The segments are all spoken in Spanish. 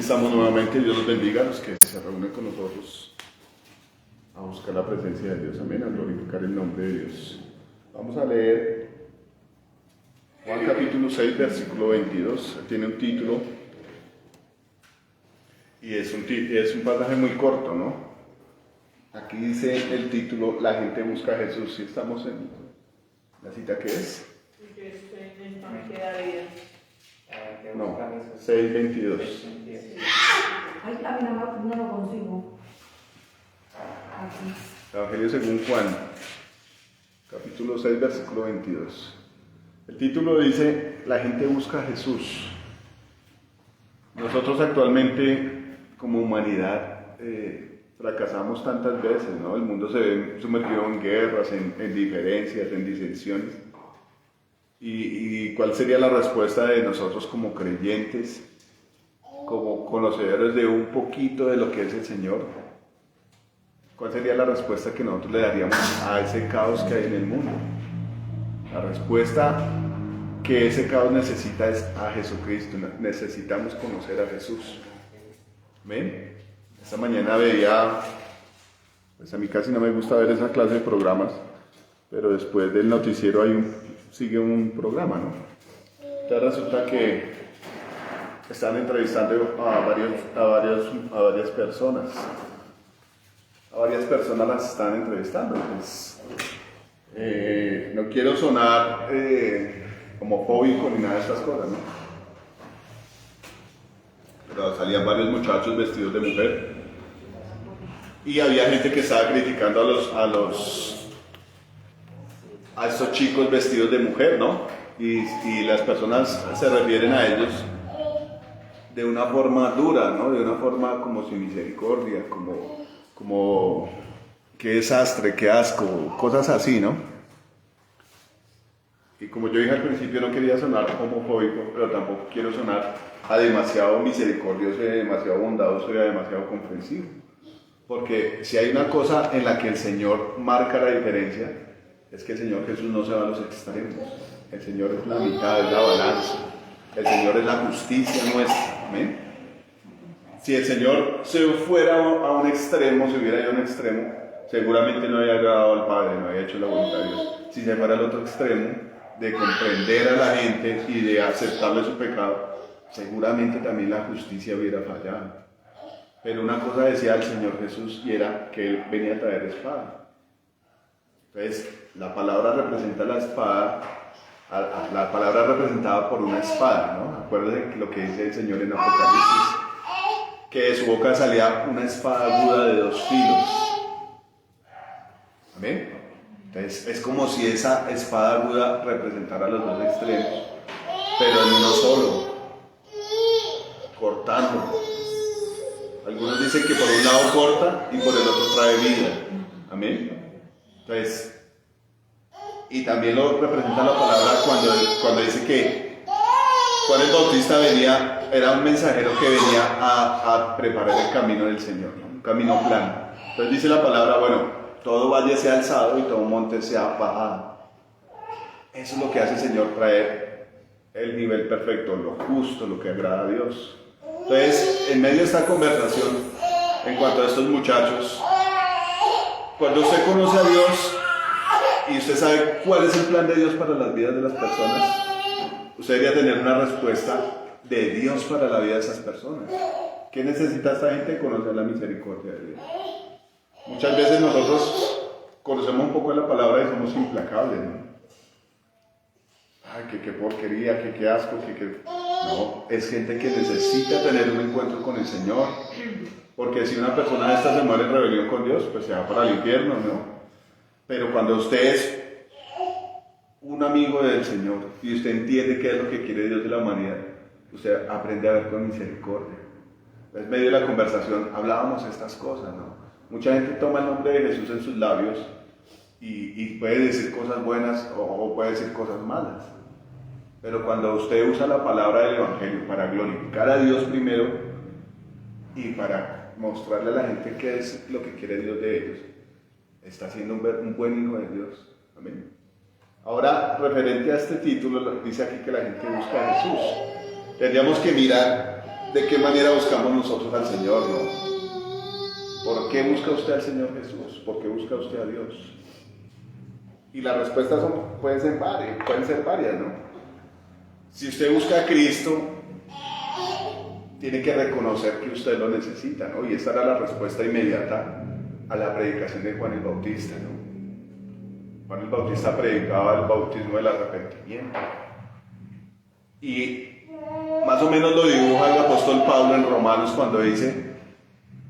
estamos nuevamente. Dios los bendiga a los que se reúnen con nosotros a buscar la presencia de Dios. Amén, a glorificar el nombre de Dios. Vamos a leer Juan capítulo 6, versículo 22. Tiene un título y es un pasaje muy corto, ¿no? Aquí dice el título: La gente busca a Jesús. ¿Sí estamos en la cita que es? No, 6:22. Ay, a mí no lo consigo. Aquí. Evangelio según Juan, capítulo 6, versículo 22. El título dice: La gente busca a Jesús. Nosotros actualmente, como humanidad, fracasamos tantas veces, ¿no? El mundo se ve sumergido en guerras, en diferencias, en disensiones. ¿Y cuál sería la respuesta de nosotros como creyentes, como conocedores de un poquito de lo que es el Señor? ¿Cuál sería la respuesta que nosotros le daríamos a ese caos que hay en el mundo? La respuesta que ese caos necesita es a Jesucristo. Necesitamos conocer a Jesús. ¿Ven? Esta mañana veía, pues a mí casi no me gusta ver esa clase de programas, pero después del noticiero sigue un programa, ¿no? Entonces resulta que están entrevistando a varias personas. A varias personas las están entrevistando. Pues, no quiero sonar homofóbico ni nada de estas cosas, ¿no? Pero salían varios muchachos vestidos de mujer y había gente que estaba criticando a estos chicos vestidos de mujer, ¿no? Y las personas se refieren a ellos de una forma dura, ¿no? De una forma como sin misericordia, como qué desastre, qué asco, cosas así, ¿no? Y como yo dije al principio, no quería sonar homofóbico, pero tampoco quiero sonar a demasiado misericordioso, a demasiado bondadoso y a demasiado comprensivo. Porque si hay una cosa en la que el Señor marca la diferencia, es que el Señor Jesús no se va a los extremos. El Señor es la mitad, es la balanza. El Señor es la justicia nuestra. ¿Amén? Si el Señor se fuera a un extremo, si hubiera ido a un extremo, seguramente no había agradado al Padre, no había hecho la voluntad de Dios. Si se fuera al otro extremo, de comprender a la gente y de aceptarle su pecado, seguramente también la justicia hubiera fallado. Pero una cosa decía el Señor Jesús, y era que Él venía a traer espada. Entonces, la palabra representa la espada, la palabra representada por una espada, ¿no? Acuérdense lo que dice el Señor en Apocalipsis, que de su boca salía una espada aguda de 2 filos. ¿Amén? Entonces, es como si esa espada aguda representara los 2 extremos, pero en uno solo, cortando. Algunos dicen que por un lado corta y por el otro trae vida. Amén. Entonces, y también lo representa la palabra cuando dice que Juan el Bautista era un mensajero que venía a preparar el camino del Señor, ¿no? Un camino plano. Entonces dice la palabra, bueno, todo valle sea alzado y todo monte sea bajado. Eso es lo que hace el Señor, traer el nivel perfecto, lo justo, lo que agrada a Dios. Entonces, en medio de esta conversación, en cuanto a estos muchachos, cuando usted conoce a Dios y usted sabe cuál es el plan de Dios para las vidas de las personas, usted debería tener una respuesta de Dios para la vida de esas personas. ¿Qué necesita esta gente? Conocer la misericordia de Dios. Muchas veces nosotros conocemos un poco de la palabra y somos implacables, ¿no? Ay, qué porquería, qué asco, No, es gente que necesita tener un encuentro con el Señor. Porque si una persona de estas se muere en rebelión con Dios, pues se va para el infierno, ¿no? Pero cuando usted es un amigo del Señor y usted entiende qué es lo que quiere Dios de la humanidad, usted aprende a ver con misericordia. En medio de la conversación hablábamos estas cosas, ¿no? Mucha gente toma el nombre de Jesús en sus labios y puede decir cosas buenas o puede decir cosas malas. Pero cuando usted usa la palabra del Evangelio para glorificar a Dios primero y para mostrarle a la gente qué es lo que quiere Dios de ellos, está siendo un buen hijo de Dios. Amén. Ahora, referente a este título, dice aquí que la gente busca a Jesús. Tendríamos que mirar ¿de qué manera buscamos nosotros al Señor, no? ¿Por qué busca usted al Señor Jesús? ¿Por qué busca usted a Dios? Y las respuestas pueden ser varias, ¿no? Si usted busca a Cristo, tiene que reconocer que usted lo necesita, ¿no? Y esa era la respuesta inmediata a la predicación de Juan el Bautista, ¿no? Juan el Bautista predicaba el bautismo del arrepentimiento. Y más o menos lo dibuja el apóstol Pablo en Romanos cuando dice: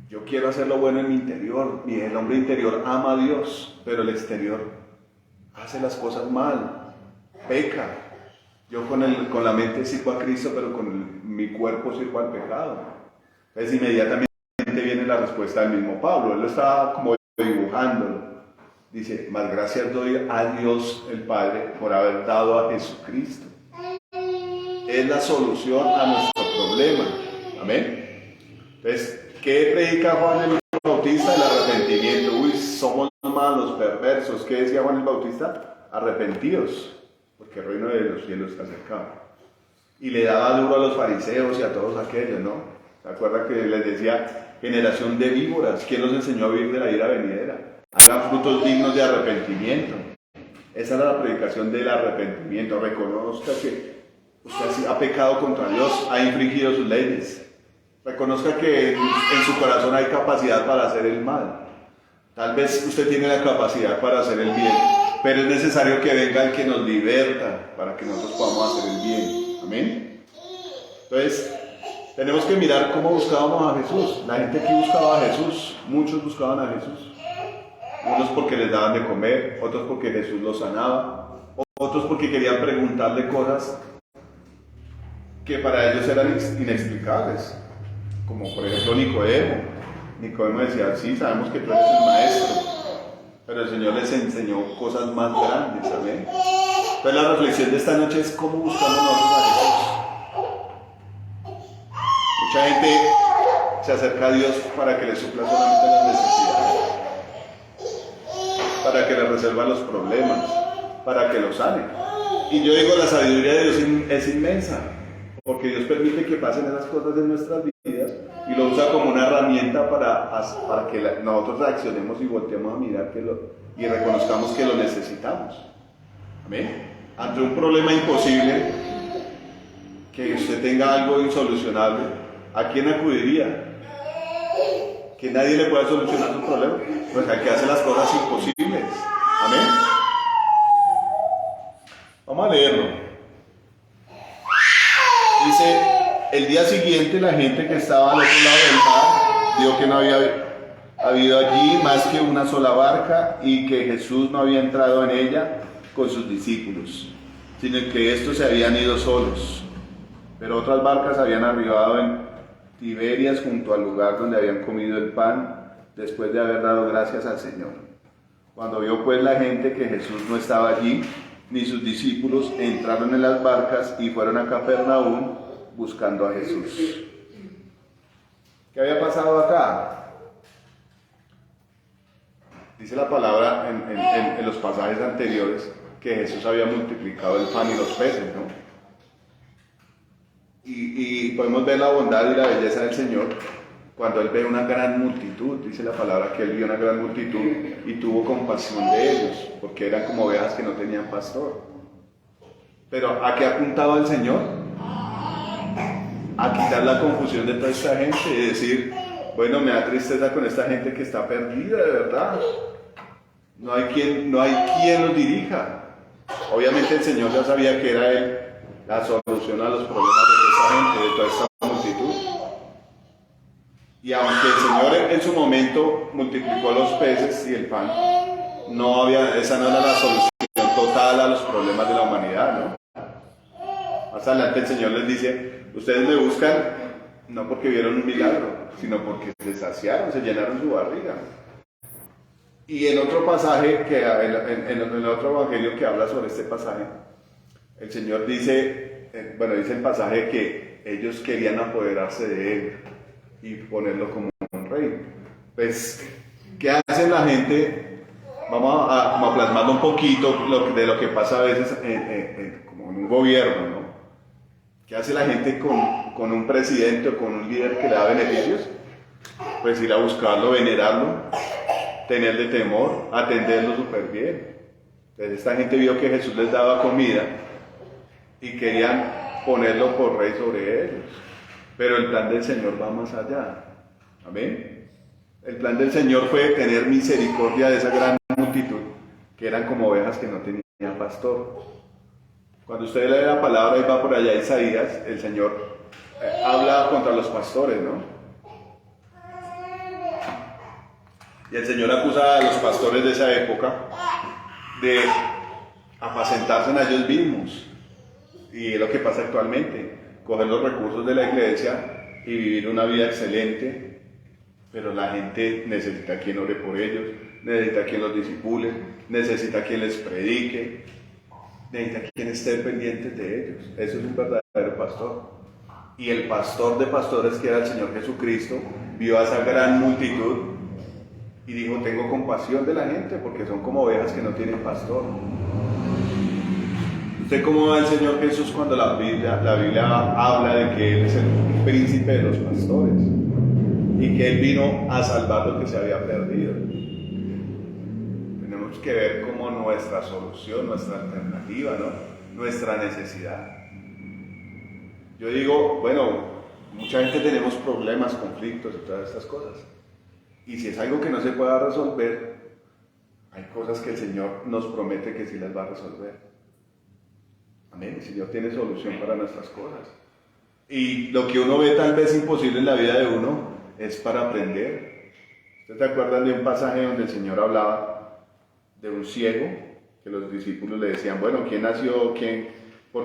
yo quiero hacer lo bueno en mi interior, y el hombre interior ama a Dios, pero el exterior hace las cosas mal, peca. Yo con la mente sirvo a Cristo, pero con mi cuerpo sirvo al pecado. Entonces inmediatamente viene la respuesta del mismo Pablo. Él lo estaba como dibujándolo. Dice: más gracias doy a Dios el Padre por haber dado a Jesucristo. Es la solución a nuestro problema. Amén. Entonces, ¿qué predica Juan el Bautista? El arrepentimiento. Uy, somos malos, perversos. ¿Qué decía Juan el Bautista? Arrepentidos, porque el reino de los cielos está cercano. Y le daba duro a los fariseos y a todos aquellos, ¿no? ¿Se acuerda que les decía: generación de víboras, ¿quién los enseñó a vivir de la ira venidera? Hagan frutos dignos de arrepentimiento. Esa era la predicación del arrepentimiento. Reconozca que usted ha pecado contra Dios, ha infringido sus leyes. Reconozca que en su corazón hay capacidad para hacer el mal. Tal vez usted tiene la capacidad para hacer el bien, pero es necesario que venga el que nos liberta para que nosotros podamos hacer el bien. Amén. Entonces, tenemos que mirar cómo buscábamos a Jesús. La gente aquí buscaba a Jesús. Muchos buscaban a Jesús. Unos porque les daban de comer, otros porque Jesús los sanaba, otros porque querían preguntarle cosas que para ellos eran inexplicables. Como por ejemplo Nicodemo. Nicodemo decía: sí, sabemos que tú eres el maestro, pero el Señor les enseñó cosas más grandes. Amén. Entonces la reflexión de esta noche es: ¿cómo buscamos nosotros a Jesús? Mucha gente se acerca a Dios para que le supla solamente las necesidades, para que le resuelva los problemas, para que los sane. Y yo digo, la sabiduría de Dios es inmensa, porque Dios permite que pasen esas cosas en nuestras vidas y lo usa como una herramienta para que nosotros reaccionemos y volteemos a mirar y reconozcamos que lo necesitamos. Amén. Ante un problema imposible, que usted tenga algo insolucionable, ¿a quién acudiría? ¿Que nadie le pueda solucionar su problema? Pues al que hace las cosas imposibles. Amén. Vamos a leerlo. Dice: el día siguiente la gente que estaba al otro lado del mar vio que no había habido allí más que una sola barca y que Jesús no había entrado en ella con sus discípulos, sino que estos se habían ido solos. Pero otras barcas habían arribado en Tiberias junto al lugar donde habían comido el pan después de haber dado gracias al Señor. Cuando vio pues la gente que Jesús no estaba allí, ni sus discípulos, entraron en las barcas y fueron a Capernaum buscando a Jesús. ¿Qué había pasado acá? Dice la palabra en los pasajes anteriores que Jesús había multiplicado el pan y los peces, ¿no? Y podemos ver la bondad y la belleza del Señor cuando Él ve una gran multitud. Dice la palabra que Él vio una gran multitud y tuvo compasión de ellos, porque eran como ovejas que no tenían pastor. Pero ¿a qué apuntaba el Señor? A quitar la confusión de toda esta gente y decir: bueno, me da tristeza con esta gente que está perdida, de verdad. No hay quien los dirija. Obviamente el Señor ya sabía que era Él la solución a los problemas de esta gente, de toda esta multitud. Y aunque el Señor en su momento multiplicó los peces y el pan, esa no era la solución total a los problemas de la humanidad, ¿no? Más adelante el Señor les dice: ustedes me buscan no porque vieron un milagro, sino porque se saciaron, se llenaron su barriga. Y en otro pasaje, en otro evangelio que habla sobre este pasaje, el Señor dice el pasaje que ellos querían apoderarse de Él y ponerlo como un rey. Pues, ¿qué hace la gente? Vamos a plasmarlo un poquito de lo que pasa a veces como en un gobierno, ¿no? ¿Qué hace la gente con un presidente o con un líder que le da beneficios? Pues ir a buscarlo, venerarlo, tenerle temor, atenderlo súper bien. Entonces esta gente vio que Jesús les daba comida y querían ponerlo por rey sobre ellos. Pero el plan del Señor va más allá. Amén. El plan del Señor fue tener misericordia de esa gran multitud, que eran como ovejas que no tenían pastor. Cuando usted lee la palabra y va por allá a Isaías, el Señor habla contra los pastores, ¿no? Y el Señor acusa a los pastores de esa época de apacentarse en ellos mismos. Y es lo que pasa actualmente, coger los recursos de la iglesia y vivir una vida excelente, pero la gente necesita quien ore por ellos, necesita quien los discipule, necesita quien les predique, necesita quien esté pendiente de ellos. Eso es un verdadero pastor. Y el pastor de pastores, que era el Señor Jesucristo, vio a esa gran multitud y dijo: tengo compasión de la gente porque son como ovejas que no tienen pastor. ¿Usted cómo ve al Señor Jesús cuando la Biblia habla de que Él es el príncipe de los pastores y que Él vino a salvar lo que se había perdido? Tenemos que ver como nuestra solución, nuestra alternativa, ¿no? Nuestra necesidad. Yo digo, bueno, mucha gente tenemos problemas, conflictos y todas estas cosas. Y si es algo que no se pueda resolver, hay cosas que el Señor nos promete que sí las va a resolver. Amén. El Señor tiene solución para nuestras cosas. Y lo que uno ve tal vez imposible en la vida de uno es para aprender. ¿Ustedes se acuerdan de un pasaje donde el Señor hablaba de un ciego? Que los discípulos le decían: bueno, ¿por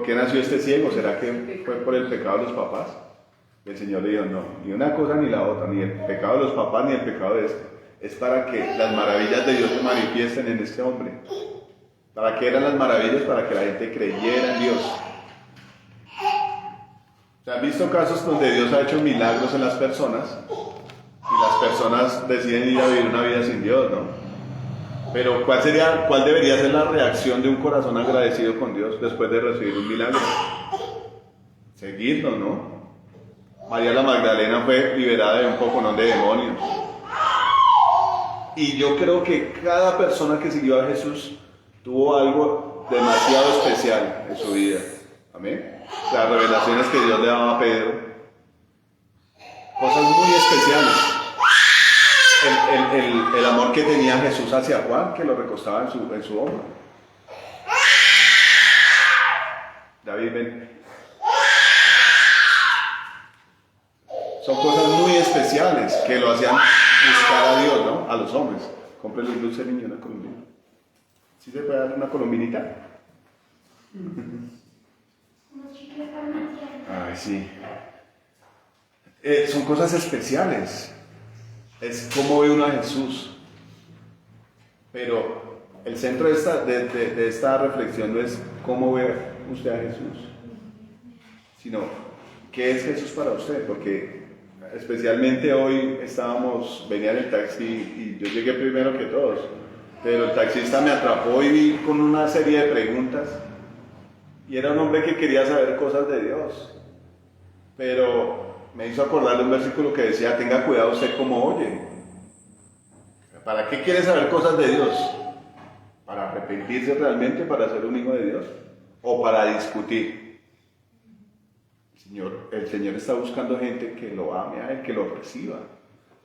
qué nació este ciego? ¿Será que fue por el pecado de los papás? Y el Señor le dijo: no, ni una cosa ni la otra, ni el pecado de los papás ni el pecado de este. Es para que las maravillas de Dios se manifiesten en este hombre. ¿Para qué eran las maravillas? Para que la gente creyera en Dios. ¿Se han visto casos donde Dios ha hecho milagros en las personas y las personas deciden ir a vivir una vida sin Dios, ¿no? Pero ¿cuál debería ser la reacción de un corazón agradecido con Dios después de recibir un milagro? Seguirlo, ¿no? María la Magdalena fue liberada de un poconón de demonios. Y yo creo que cada persona que siguió a Jesús tuvo algo demasiado especial en su vida. Amén. Las revelaciones que Dios le daba a Pedro, cosas muy especiales. El amor que tenía Jesús hacia Juan, que lo recostaba en su hombro. David, ven. Son cosas muy especiales que lo hacían buscar a Dios, ¿no? A los hombres. Cómprele un dulce niño, una colombina. ¿Sí se puede dar una colombinita? Ay, sí. Son cosas especiales. Es cómo ve uno a Jesús. Pero el centro de esta reflexión no es cómo ve usted a Jesús, sino qué es Jesús para usted. Porque especialmente hoy venía en el taxi y yo llegué primero que todos. Pero el taxista me atrapó y vi con una serie de preguntas. Y era un hombre que quería saber cosas de Dios. Pero me hizo acordar de un versículo que decía: tenga cuidado usted cómo oye. ¿Para qué quiere saber cosas de Dios? ¿Para arrepentirse realmente, para ser un hijo de Dios? ¿O para discutir? El Señor está buscando gente que lo ame a Él, que lo reciba.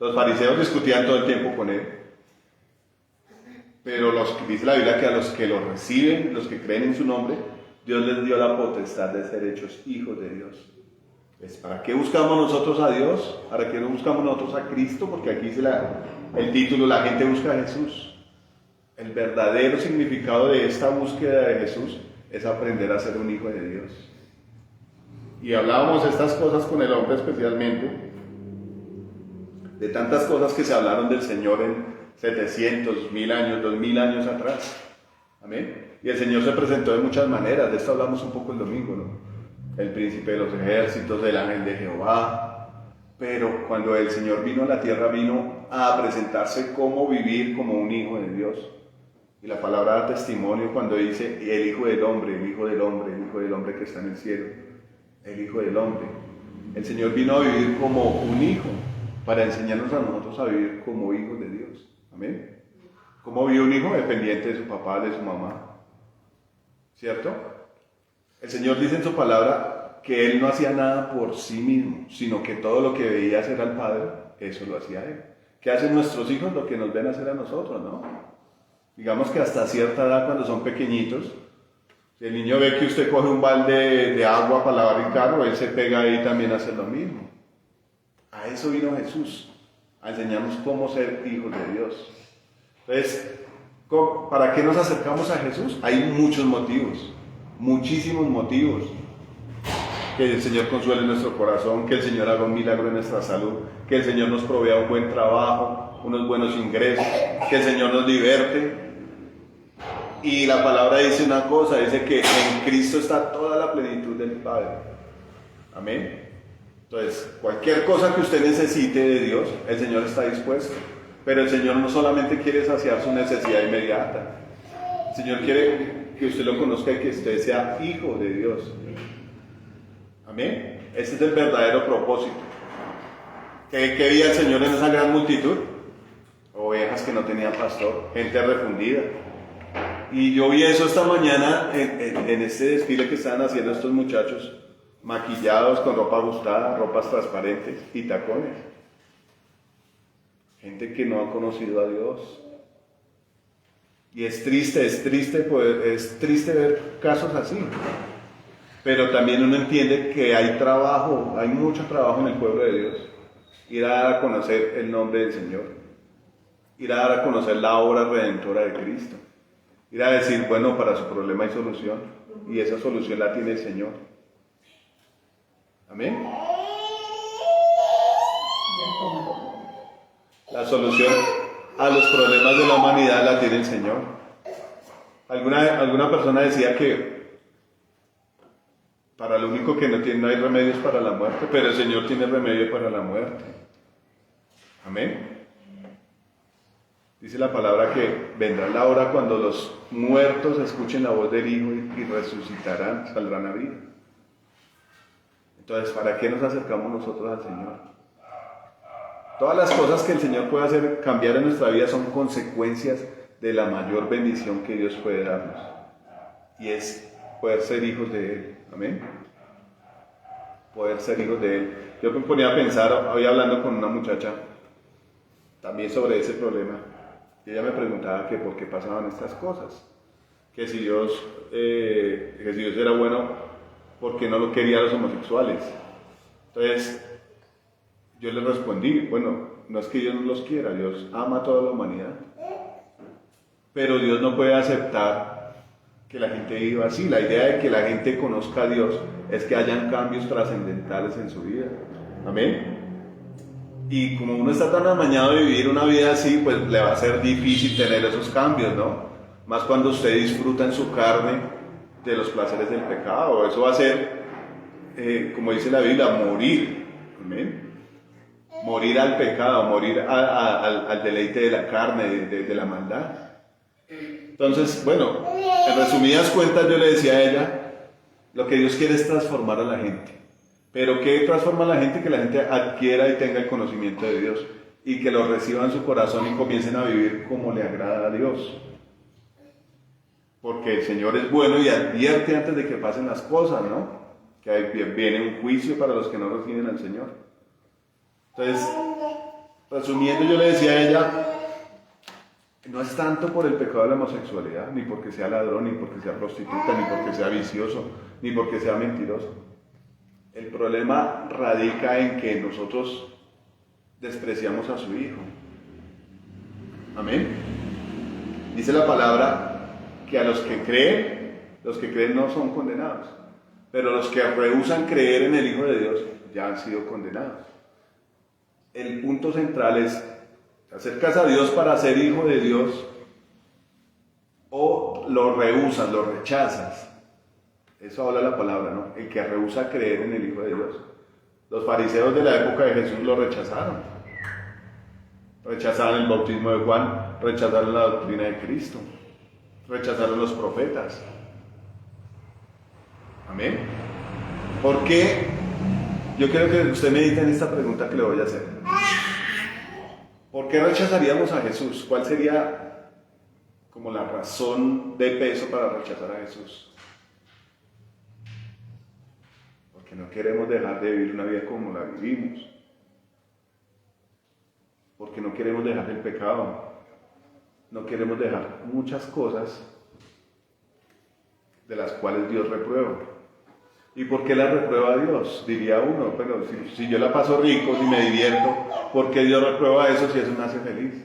Los fariseos discutían todo el tiempo con Él. Pero dice la Biblia que a los que lo reciben, los que creen en su nombre, Dios les dio la potestad de ser hechos hijos de Dios. ¿Para qué buscamos nosotros a Dios? ¿Para qué no buscamos nosotros a Cristo? Porque aquí dice el título: la gente busca a Jesús. El verdadero significado de esta búsqueda de Jesús es aprender a ser un hijo de Dios. Y hablábamos estas cosas con el hombre especialmente, de tantas cosas que se hablaron del Señor en 700, 1000 años, 2000 años atrás. Amén. Y el Señor se presentó de muchas maneras. De esto hablamos un poco el domingo, ¿no? El príncipe de los ejércitos, el ángel de Jehová. Pero cuando el Señor vino a la tierra, vino a presentarse cómo vivir como un hijo de Dios. Y la palabra da testimonio cuando dice: el Hijo del Hombre, el Hijo del Hombre, el Hijo del Hombre que está en el cielo. el Hijo del Hombre. El Señor vino a vivir como un hijo, para enseñarnos a nosotros a vivir como hijos de Dios. Amén. ¿Cómo vive un hijo? Dependiente de su papá, de su mamá. ¿Cierto? El Señor dice en su palabra que Él no hacía nada por sí mismo, sino que todo lo que veía hacer al Padre, eso lo hacía Él. ¿Qué hacen nuestros hijos? Lo que nos ven hacer a nosotros, ¿no? Digamos que hasta cierta edad, cuando son pequeñitos, si el niño ve que usted coge un balde de agua para lavar el carro, él se pega ahí también a hacer lo mismo. A eso vino Jesús, a enseñarnos cómo ser hijos de Dios. Entonces, ¿para qué nos acercamos a Jesús? Hay muchos motivos, muchísimos motivos. Que el Señor consuele nuestro corazón, que el Señor haga un milagro en nuestra salud, que el Señor nos provea un buen trabajo, unos buenos ingresos, que el Señor nos liberte. Y la palabra dice una cosa, dice que en Cristo está toda la plenitud del Padre. Amén. Entonces, cualquier cosa que usted necesite de Dios, el Señor está dispuesto. Pero el Señor no solamente quiere saciar su necesidad inmediata. El Señor quiere que usted lo conozca y que usted sea hijo de Dios. Amén. Este es el verdadero propósito. ¿Qué veía el Señor en esa gran multitud? Ovejas que no tenían pastor, gente refundida. Y yo vi eso esta mañana en este desfile que estaban haciendo estos muchachos, maquillados con ropa ajustada, ropas transparentes y tacones. Gente que no ha conocido a Dios. Y es triste ver casos así. Pero también uno entiende que hay trabajo, hay mucho trabajo en el pueblo de Dios. Ir a dar a conocer el nombre del Señor. Ir a dar a conocer la obra redentora de Cristo. Ir a decir, bueno, para su problema hay solución. Y esa solución la tiene el Señor. Amén. La solución a los problemas de la humanidad la tiene el Señor. Alguna persona decía que para lo único que no hay remedios para la muerte, pero el Señor tiene remedio para la muerte. Amén. Dice la palabra que vendrá la hora cuando los muertos escuchen la voz del Hijo y resucitarán, saldrán a vida. Entonces, ¿para qué nos acercamos nosotros al Señor? Todas las cosas que el Señor puede hacer cambiar en nuestra vida son consecuencias de la mayor bendición que Dios puede darnos. Y es poder ser hijos de Él. Amén. Poder ser hijos de Él. Yo me ponía a pensar, hoy hablando con una muchacha, también sobre ese problema. Y ella me preguntaba que por qué pasaban estas cosas. Que si Dios era bueno, ¿por qué no lo quería a los homosexuales? Entonces, yo le respondí, bueno, no es que Dios no los quiera, Dios ama a toda la humanidad. Pero Dios no puede aceptar que la gente viva así. La idea de que la gente conozca a Dios es que hayan cambios trascendentales en su vida. Amén. Y como uno está tan amañado de vivir una vida así, pues le va a ser difícil tener esos cambios, ¿no? Más cuando usted disfruta en su carne de los placeres del pecado. Eso va a ser, como dice la Biblia, morir. Amén. Morir al pecado, morir al deleite de la carne, de la maldad. Entonces, bueno, en resumidas cuentas yo le decía a ella, lo que Dios quiere es transformar a la gente. Pero ¿qué transforma a la gente? Que la gente adquiera y tenga el conocimiento de Dios y que lo reciba en su corazón y comiencen a vivir como le agrada a Dios. Porque el Señor es bueno y advierte antes de que pasen las cosas, ¿no? Que viene un juicio para los que no reciben al Señor. Entonces, resumiendo, yo le decía a ella, no es tanto por el pecado de la homosexualidad, ni porque sea ladrón, ni porque sea prostituta, ni porque sea vicioso, ni porque sea mentiroso. El problema radica en que nosotros despreciamos a su Hijo. Amén. Dice la palabra que a los que creen no son condenados, pero los que rehúsan creer en el Hijo de Dios ya han sido condenados. El punto central es, ¿te acercas a Dios para ser hijo de Dios o lo rehusas, lo rechazas? Eso habla la palabra, ¿no? El que rehúsa creer en el Hijo de Dios. Los fariseos de la época de Jesús lo rechazaron. Rechazaron el bautismo de Juan, rechazaron la doctrina de Cristo, rechazaron los profetas. Amén. ¿Por qué? Yo quiero que usted medite en esta pregunta que le voy a hacer. ¿Por qué rechazaríamos a Jesús? ¿Cuál sería como la razón de peso para rechazar a Jesús? Porque no queremos dejar de vivir una vida como la vivimos. Porque no queremos dejar el pecado. No queremos dejar muchas cosas de las cuales Dios reprueba. ¿Y por qué la reprueba Dios? Diría uno, pero si yo la paso rico, si me divierto, ¿por qué Dios reprueba eso si eso me hace feliz?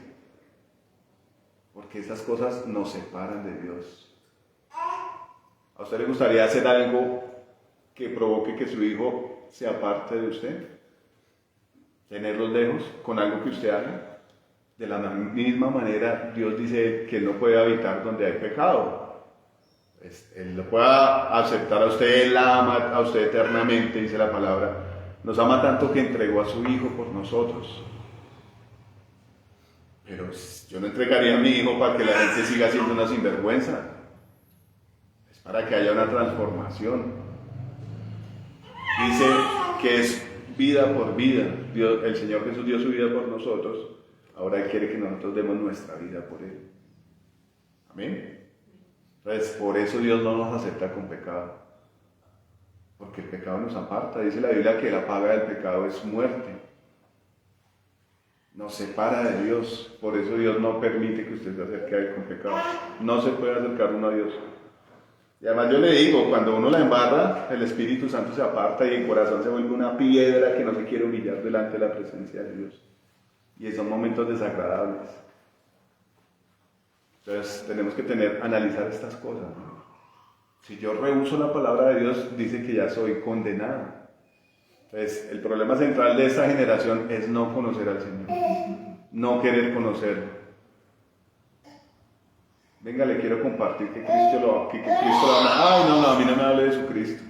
Porque esas cosas nos separan de Dios. ¿A usted le gustaría hacer algo que provoque que su hijo se aparte de usted? ¿Tenerlos lejos con algo que usted haga? De la misma manera, Dios dice que Él no puede habitar donde hay pecado. Él lo puede aceptar a usted, Él la ama a usted eternamente, dice la palabra. Nos ama tanto que entregó a su Hijo por nosotros. Pero yo no entregaría a mi hijo para que la gente siga siendo una sinvergüenza. Es para que haya una transformación. Dice que es vida por vida. Dios, el Señor Jesús dio su vida por nosotros. Ahora Él quiere que nosotros demos nuestra vida por Él. Amén. Entonces, por eso Dios no nos acepta con pecado. Porque el pecado nos aparta. Dice la Biblia que la paga del pecado es muerte. Nos separa de Dios. Por eso Dios no permite que usted se acerque a Él con pecado. No se puede acercar uno a Dios. Y además yo le digo, cuando uno la embarra, el Espíritu Santo se aparta y el corazón se vuelve una piedra que no se quiere humillar delante de la presencia de Dios. Y son momentos desagradables. Entonces tenemos que analizar estas cosas, ¿no? Si yo rehúso la palabra de Dios, dice que ya soy condenado. Entonces el problema central de esta generación es no conocer al Señor, no querer conocerlo. Venga, le quiero compartir que Cristo lo habla. Ay, no, a mí no me hable de su Cristo.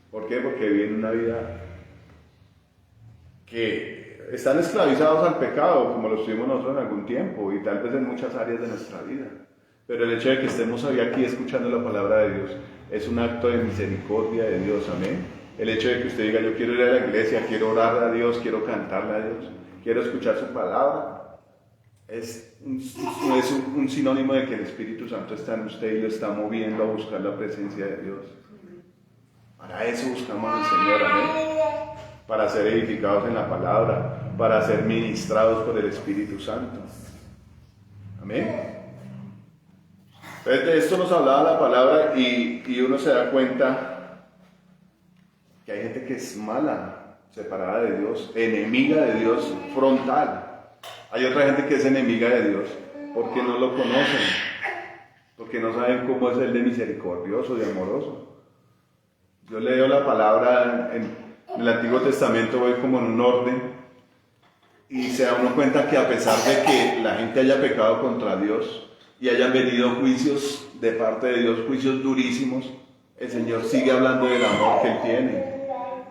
¿Por qué? Porque viven una vida que están esclavizados al pecado, como lo estuvimos nosotros en algún tiempo, y tal vez en muchas áreas de nuestra vida. Pero el hecho de que estemos hoy aquí escuchando la palabra de Dios es un acto de misericordia de Dios, amén. El hecho de que usted diga, yo quiero ir a la iglesia, quiero orar a Dios, quiero cantarle a Dios, quiero escuchar su palabra, es un sinónimo de que el Espíritu Santo está en usted y lo está moviendo a buscar la presencia de Dios. Para eso buscamos al Señor, amén. Para ser edificados en la palabra, para ser ministrados por el Espíritu Santo. Amén. Entonces de esto nos hablaba la palabra y uno se da cuenta que hay gente que es mala, separada de Dios, enemiga de Dios frontal. Hay otra gente que es enemiga de Dios porque no lo conocen, porque no saben cómo es el de misericordioso, de amoroso. Yo leo la palabra en el Antiguo Testamento, voy como en un orden y se da uno cuenta que a pesar de que la gente haya pecado contra Dios y hayan venido juicios de parte de Dios, juicios durísimos, el Señor sigue hablando del amor que Él tiene.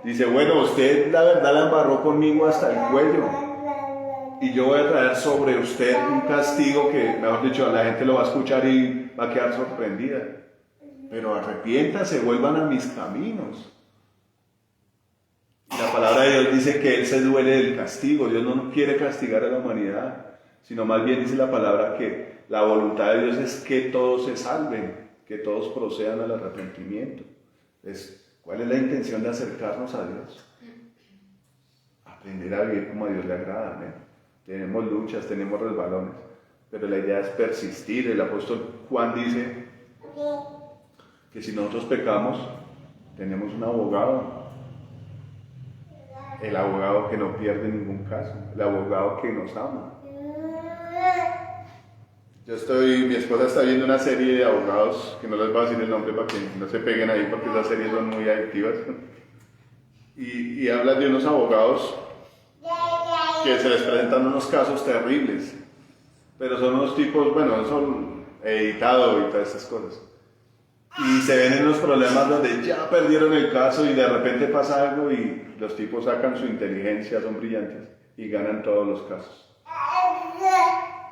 Dice, bueno, usted la verdad la embarró conmigo hasta el cuello y yo voy a traer sobre usted un castigo que, mejor dicho, la gente lo va a escuchar y va a quedar sorprendida. Pero arrepiéntase, vuelvan a mis caminos. Y la palabra de Dios dice que Él se duele del castigo. Dios no quiere castigar a la humanidad, sino más bien dice la palabra que la voluntad de Dios es que todos se salven, que todos procedan al arrepentimiento. ¿Cuál es la intención de acercarnos a Dios? Aprender a vivir como a Dios le agrada, ¿eh? Tenemos luchas, tenemos resbalones, pero la idea es persistir. El apóstol Juan dice que si nosotros pecamos, tenemos un abogado. El abogado que no pierde ningún caso, el abogado que nos ama. Mi esposa está viendo una serie de abogados, que no les voy a decir el nombre para que no se peguen ahí, porque esas series son muy adictivas. Y habla de unos abogados que se les presentan unos casos terribles, pero son unos tipos, bueno, son editados y todas esas cosas. Y se ven en los problemas donde ya perdieron el caso y de repente pasa algo y los tipos sacan su inteligencia, son brillantes y ganan todos los casos.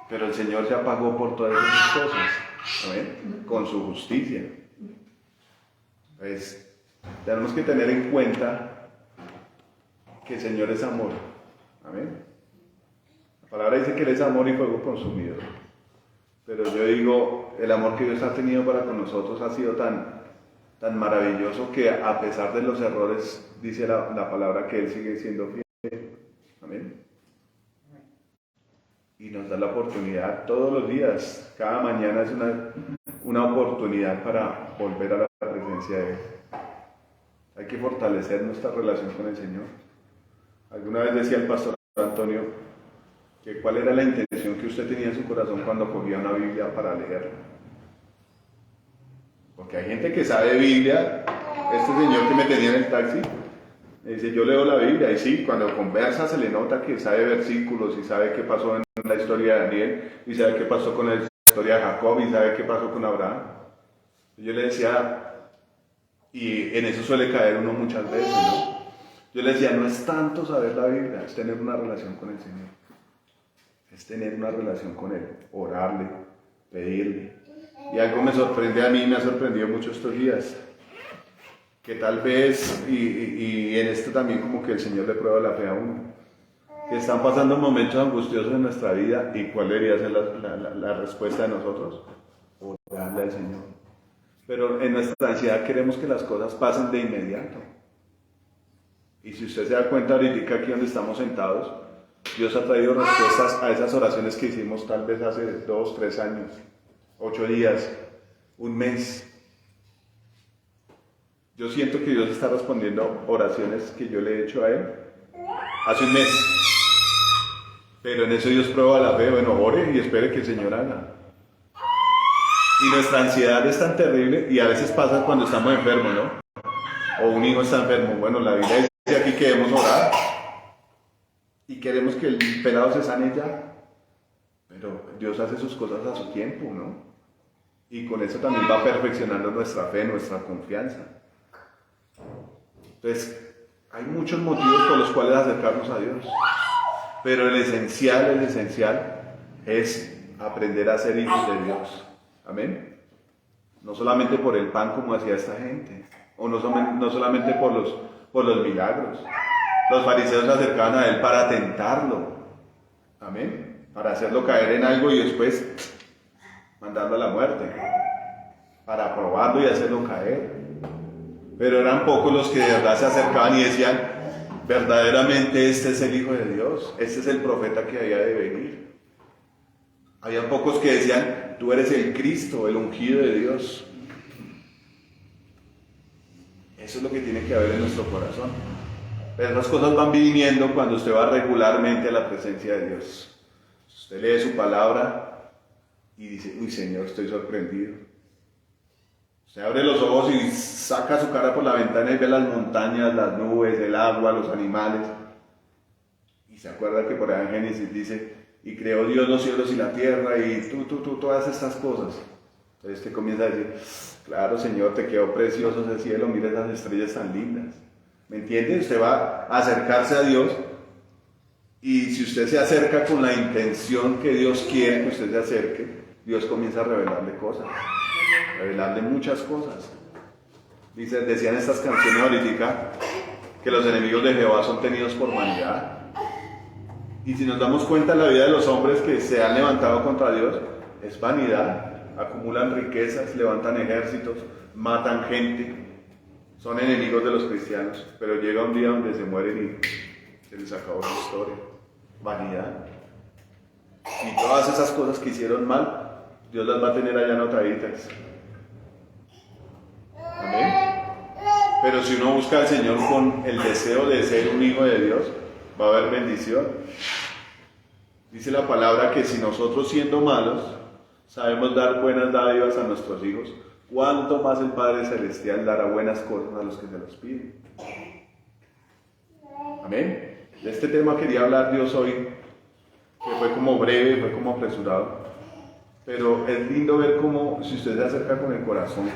Pero el Señor ya pagó por todas esas cosas, ¿ven? Con su justicia. Pues, Tenemos que tener en cuenta que el Señor es amor. Amén. La palabra dice que Él es amor y fuego consumidor. Pero yo digo, el amor que Dios ha tenido para con nosotros ha sido tan maravilloso que a pesar de los errores, dice la palabra que Él sigue siendo fiel. Amén. Y nos da la oportunidad todos los días, cada mañana es una oportunidad para volver a la presencia de Él. Hay que fortalecer nuestra relación con el Señor. Alguna vez decía el pastor Antonio que cuál era la intención que usted tenía en su corazón cuando cogía una Biblia para leerla. Porque hay gente que sabe Biblia. Este señor que me tenía en el taxi me dice, yo leo la Biblia, y sí, cuando conversa se le nota que sabe versículos y sabe qué pasó en la historia de Daniel, y sabe qué pasó con la historia de Jacob, y sabe qué pasó con Abraham. Yo le decía, y en eso suele caer uno muchas veces, ¿no? Yo le decía, no es tanto saber la Biblia, es tener una relación con el Señor. Es tener una relación con Él, orarle, pedirle. Y algo me sorprende a mí, me ha sorprendido mucho estos días, que tal vez, y en esto también como que el Señor le prueba la fe a uno, que están pasando momentos angustiosos en nuestra vida, y ¿cuál debería ser la respuesta de nosotros? Orarle al Señor. Pero en nuestra ansiedad queremos que las cosas pasen de inmediato. Y si usted se da cuenta ahorita aquí donde estamos sentados, Dios ha traído respuestas a esas oraciones que hicimos tal vez hace 2, 3 años, 8 días, un mes. Yo siento que Dios está respondiendo oraciones que yo le he hecho a Él hace un mes. Pero en eso Dios prueba la fe. Bueno, ore y espere que el Señor haga. Y nuestra ansiedad es tan terrible, y a veces pasa cuando estamos enfermos, ¿no? O un hijo está enfermo. Bueno, la Biblia dice aquí que debemos orar y queremos que el pelado se sane ya. Pero Dios hace sus cosas a su tiempo, ¿no? Y con eso también va perfeccionando nuestra fe, nuestra confianza. Entonces, hay muchos motivos por los cuales acercarnos a Dios. Pero el esencial es aprender a ser hijos de Dios. Amén. No solamente por el pan como hacía esta gente, o no solamente por los milagros. Los fariseos se acercaban a Él para tentarlo. Amén. Para hacerlo caer en algo y después mandarlo a la muerte. Para probarlo y hacerlo caer. Pero eran pocos los que de verdad se acercaban y decían, verdaderamente este es el Hijo de Dios, este es el profeta que había de venir. Había pocos que decían, tú eres el Cristo, el ungido de Dios. Eso es lo que tiene que haber en nuestro corazón. Pero esas cosas van viniendo cuando usted va regularmente a la presencia de Dios. Usted lee su palabra y dice, uy Señor, estoy sorprendido. Usted abre los ojos y saca su cara por la ventana y ve las montañas, las nubes, el agua, los animales. Y se acuerda que por ahí en Génesis dice, y creó Dios los cielos y la tierra, y todas estas cosas. Entonces usted comienza a decir, claro Señor, te quedó precioso ese cielo, mira esas estrellas tan lindas. ¿Me entiende? Usted va a acercarse a Dios, y si usted se acerca con la intención que Dios quiere que usted se acerque, Dios comienza a revelarle cosas. Revelarle muchas cosas. Decían estas canciones ahorita que los enemigos de Jehová son tenidos por vanidad. Y si nos damos cuenta, la vida de los hombres que se han levantado contra Dios es vanidad. Acumulan riquezas, levantan ejércitos, matan gente, son enemigos de los cristianos. Pero llega un día donde se mueren y se les acabó su historia. Vanidad. Y todas esas cosas que hicieron mal, Dios las va a tener allá anotaditas. Amén. Pero si uno busca al Señor con el deseo de ser un hijo de Dios, va a haber bendición. Dice la palabra que si nosotros siendo malos sabemos dar buenas dádivas a nuestros hijos, ¿cuánto más el Padre Celestial dará buenas cosas a los que se los piden? Amén. De este tema quería hablar Dios hoy, que fue como breve, fue como apresurado, pero es lindo ver cómo si usted se acerca con el corazón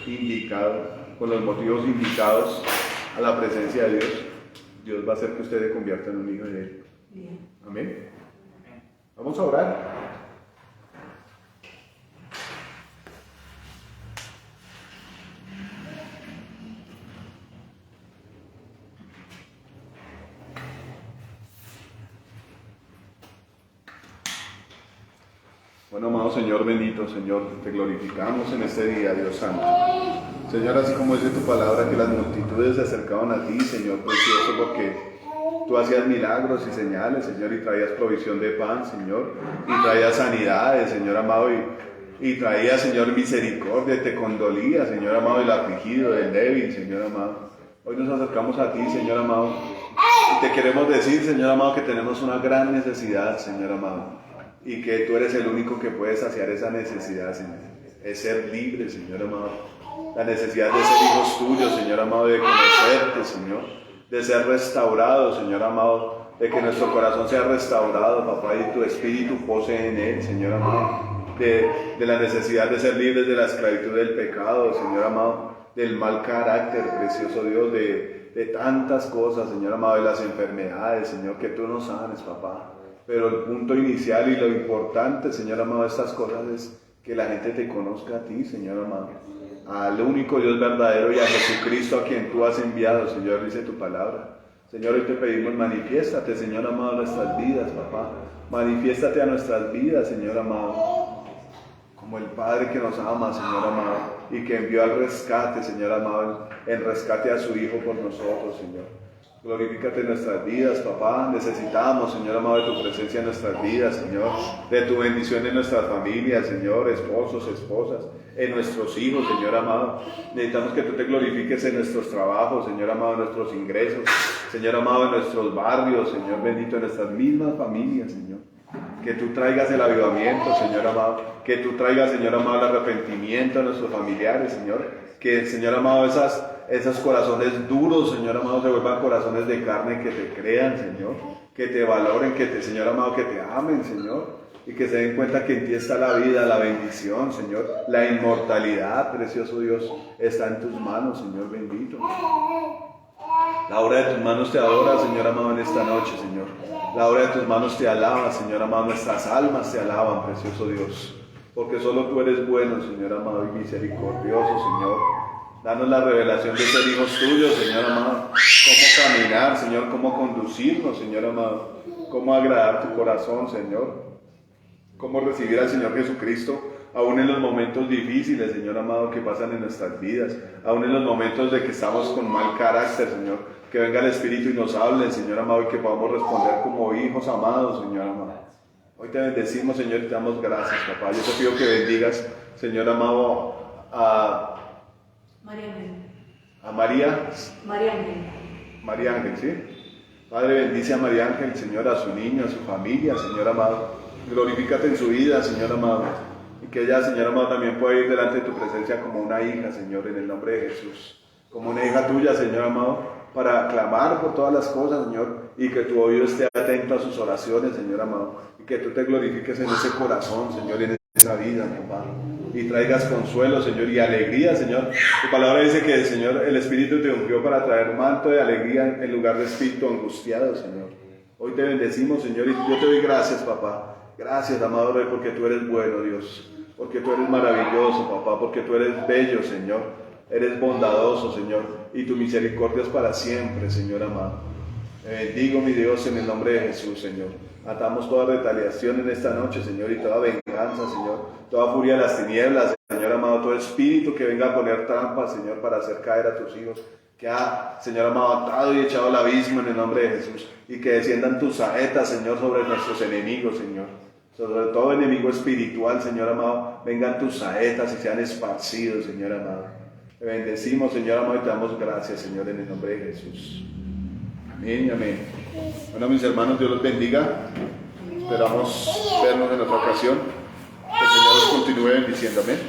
indicado, con los motivos indicados a la presencia de Dios, Dios va a hacer que usted se convierta en un hijo de Él. Bien. Amén. Vamos a orar. Bueno, amado Señor bendito, Señor, te glorificamos en este día, Dios Santo. Señor, así como dice tu palabra, que las multitudes se acercaban a ti, Señor precioso, porque tú hacías milagros y señales, Señor, y traías provisión de pan, Señor, y traías sanidades, Señor amado, y traías, Señor, misericordia, y te condolías, Señor amado, el afligido, el débil, Señor amado. Hoy nos acercamos a ti, Señor amado, y te queremos decir, Señor amado, que tenemos una gran necesidad, Señor amado, y que tú eres el único que puede saciar esa necesidad, Señor. Es ser libre, Señor amado. La necesidad de ser hijos tuyos, Señor amado, de conocerte, Señor, de ser restaurados, Señor amado, de que nuestro corazón sea restaurado, papá, y tu espíritu pose en él, Señor amado. De la necesidad de ser libres de la esclavitud del pecado, Señor amado, del mal carácter, precioso Dios, de tantas cosas, Señor amado, de las enfermedades, Señor, que tú nos sanes, papá. Pero el punto inicial y lo importante, Señor amado, de estas cosas es que la gente te conozca a ti, Señor amado, al único Dios verdadero y a Jesucristo a quien tú has enviado, Señor, dice tu palabra. Señor, hoy te pedimos, manifiéstate, Señor amado, a nuestras vidas, papá. Manifiéstate a nuestras vidas, Señor amado, como el Padre que nos ama, Señor amado, y que envió al rescate, Señor amado, el rescate a su Hijo por nosotros, Señor. Glorifícate en nuestras vidas, papá. Necesitamos, Señor amado, de tu presencia en nuestras vidas, Señor. De tu bendición en nuestras familias, Señor, esposos, esposas, en nuestros hijos, Señor amado. Necesitamos que tú te glorifiques en nuestros trabajos, Señor amado, en nuestros ingresos, Señor amado, en nuestros barrios, Señor bendito, en nuestras mismas familias, Señor. Que tú traigas el avivamiento, Señor amado. Que tú traigas, Señor amado, el arrepentimiento a nuestros familiares, Señor. Que, Señor amado, esos corazones duros, Señor amado, se vuelvan corazones de carne que te crean, Señor, que te valoren, Señor amado, que te amen, Señor, y que se den cuenta que en ti está la vida, la bendición, Señor, la inmortalidad, precioso Dios, está en tus manos, Señor bendito. La obra de tus manos te adora, Señor amado, en esta noche, Señor. La obra de tus manos te alaba, Señor amado, nuestras almas te alaban, precioso Dios, porque solo tú eres bueno, Señor amado, y misericordioso, Señor. Danos la revelación de ser hijos tuyos, Señor amado. Cómo caminar, Señor, cómo conducirnos, Señor amado. Cómo agradar tu corazón, Señor. Cómo recibir al Señor Jesucristo, aún en los momentos difíciles, Señor amado, que pasan en nuestras vidas. Aún en los momentos de que estamos con mal carácter, Señor. Que venga el Espíritu y nos hable, Señor amado, y que podamos responder como hijos amados, Señor amado. Hoy te bendecimos, Señor, y te damos gracias, papá. Yo te pido que bendigas, Señor amado, a María Ángel, ¿sí? Padre, bendice a María Ángel, Señor, a su niño, a su familia, Señor amado. Glorifícate en su vida, Señor amado. Y que ella, Señor amado, también pueda ir delante de tu presencia como una hija, Señor, en el nombre de Jesús. Como una hija tuya, Señor amado, para clamar por todas las cosas, Señor, y que tu oído esté atento a sus oraciones, Señor amado. Y que tú te glorifiques en ese corazón, Señor, y en esa vida, papá. Y traigas consuelo, Señor, y alegría, Señor. Tu palabra dice que, Señor, el Espíritu te ungió para traer manto de alegría en lugar de espíritu angustiado, Señor. Hoy te bendecimos, Señor, y yo te doy gracias, papá. Gracias, amado Rey, porque tú eres bueno, Dios. Porque tú eres maravilloso, papá. Porque tú eres bello, Señor. Eres bondadoso, Señor. Y tu misericordia es para siempre, Señor amado. Te bendigo, mi Dios, en el nombre de Jesús, Señor. Atamos toda retaliación en esta noche, Señor, y toda venganza, Señor. Toda furia de las tinieblas, Señor amado, todo espíritu que venga a poner trampas, Señor, para hacer caer a tus hijos, que ha, Señor amado, atado y echado al abismo en el nombre de Jesús, y que desciendan tus saetas, Señor, sobre nuestros enemigos, Señor, sobre todo enemigo espiritual, Señor amado, vengan tus saetas y sean esparcidos, Señor amado. Te bendecimos, Señor amado, y te damos gracias, Señor, en el nombre de Jesús. Amén y amén. Bueno, mis hermanos, Dios los bendiga. Esperamos vernos en otra ocasión. Que el Señor los continúe bendiciendo. Amén.